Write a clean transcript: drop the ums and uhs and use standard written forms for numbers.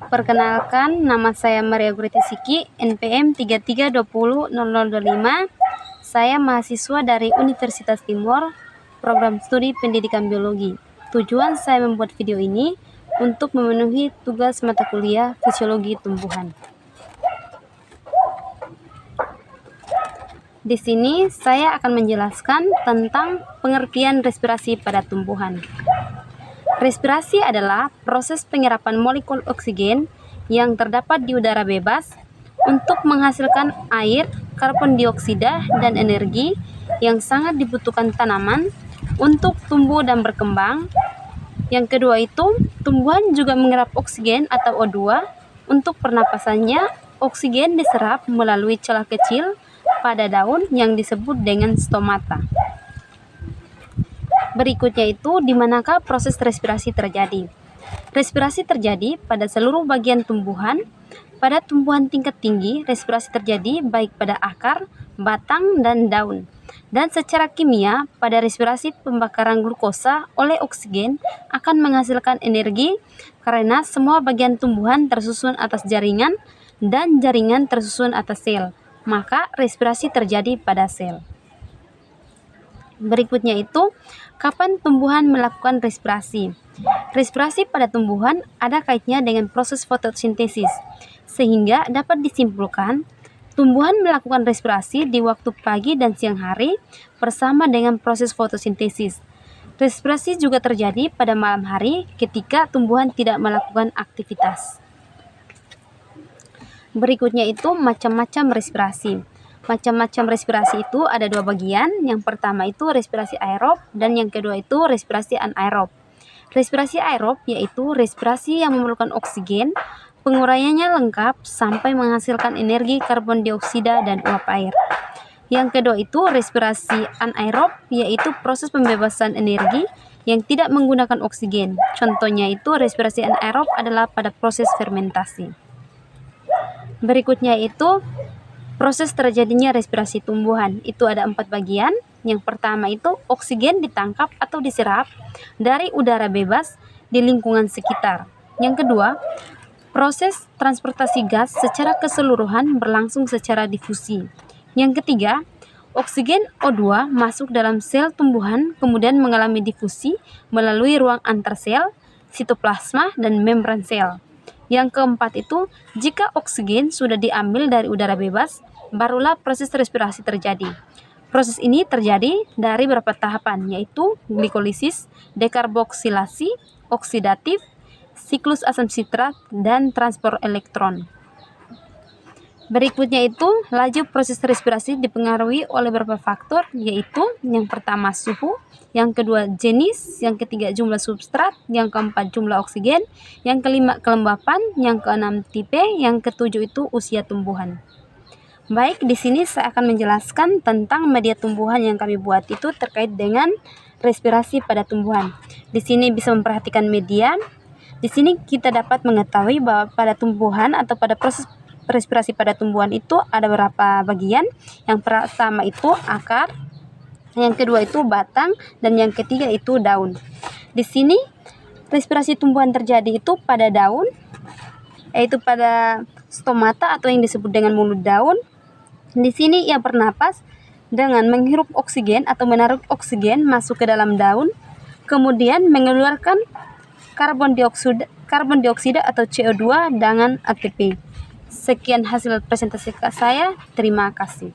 Perkenalkan, nama saya Maria Guriti Siki, NPM 33200025. Saya mahasiswa dari Universitas Timur, program studi pendidikan biologi. Tujuan saya membuat video ini untuk memenuhi tugas mata kuliah fisiologi tumbuhan. Di sini saya akan menjelaskan tentang pengertian respirasi pada tumbuhan. Respirasi adalah proses penyerapan molekul oksigen yang terdapat di udara bebas untuk menghasilkan air, karbon dioksida, dan energi yang sangat dibutuhkan tanaman untuk tumbuh dan berkembang. Yang kedua itu, tumbuhan juga menyerap oksigen atau O2 untuk pernapasannya. Oksigen diserap melalui celah kecil pada daun yang disebut dengan stomata. Berikutnya itu, di manakah proses respirasi terjadi? Respirasi terjadi pada seluruh bagian tumbuhan. Pada tumbuhan tingkat tinggi, respirasi terjadi baik pada akar, batang, dan daun. Dan secara kimia, pada respirasi pembakaran glukosa oleh oksigen akan menghasilkan energi karena semua bagian tumbuhan tersusun atas jaringan dan jaringan tersusun atas sel. Maka respirasi terjadi pada sel. Berikutnya itu, kapan tumbuhan melakukan respirasi? Respirasi pada tumbuhan ada kaitannya dengan proses fotosintesis, sehingga dapat disimpulkan tumbuhan melakukan respirasi di waktu pagi dan siang hari bersama dengan proses fotosintesis. Respirasi juga terjadi pada malam hari ketika tumbuhan tidak melakukan aktivitas. Berikutnya itu, macam-macam respirasi. Macam-macam respirasi itu ada dua bagian. Yang pertama itu respirasi aerob dan yang kedua itu respirasi anaerob. Respirasi aerob yaitu respirasi yang memerlukan oksigen, penguraiannya lengkap sampai menghasilkan energi karbon dioksida dan uap air. Yang kedua itu respirasi anaerob yaitu proses pembebasan energi yang tidak menggunakan oksigen. Contohnya itu respirasi anaerob adalah pada proses fermentasi. Berikutnya itu proses terjadinya respirasi tumbuhan. Itu ada 4 bagian. Yang pertama itu oksigen ditangkap atau diserap dari udara bebas di lingkungan sekitar. Yang kedua, proses transportasi gas secara keseluruhan berlangsung secara difusi. Yang ketiga, oksigen O2 masuk dalam sel tumbuhan kemudian mengalami difusi melalui ruang antar sel, sitoplasma, dan membran sel. Yang keempat itu, jika oksigen sudah diambil dari udara bebas, barulah proses respirasi terjadi. Proses ini terjadi dari beberapa tahapan, yaitu glikolisis, dekarboksilasi, oksidatif, siklus asam sitrat, dan transport elektron. Berikutnya itu, laju proses respirasi dipengaruhi oleh beberapa faktor, yaitu yang pertama suhu, yang kedua jenis, yang ketiga jumlah substrat, yang keempat jumlah oksigen, yang kelima kelembapan, yang keenam tipe, yang ketujuh itu usia tumbuhan. Baik, di sini saya akan menjelaskan tentang media tumbuhan yang kami buat itu terkait dengan respirasi pada tumbuhan. Di sini bisa memperhatikan media. Di sini kita dapat mengetahui bahwa pada tumbuhan atau pada proses respirasi pada tumbuhan itu ada beberapa bagian. Yang pertama itu akar, yang kedua itu batang, dan yang ketiga itu daun. Di sini respirasi tumbuhan terjadi itu pada daun, yaitu pada stomata atau yang disebut dengan mulut daun. Di sini ia bernapas dengan menghirup oksigen atau menarik oksigen masuk ke dalam daun, kemudian mengeluarkan karbon dioksida atau CO2 dengan ATP. Sekian hasil presentasi saya. Terima kasih.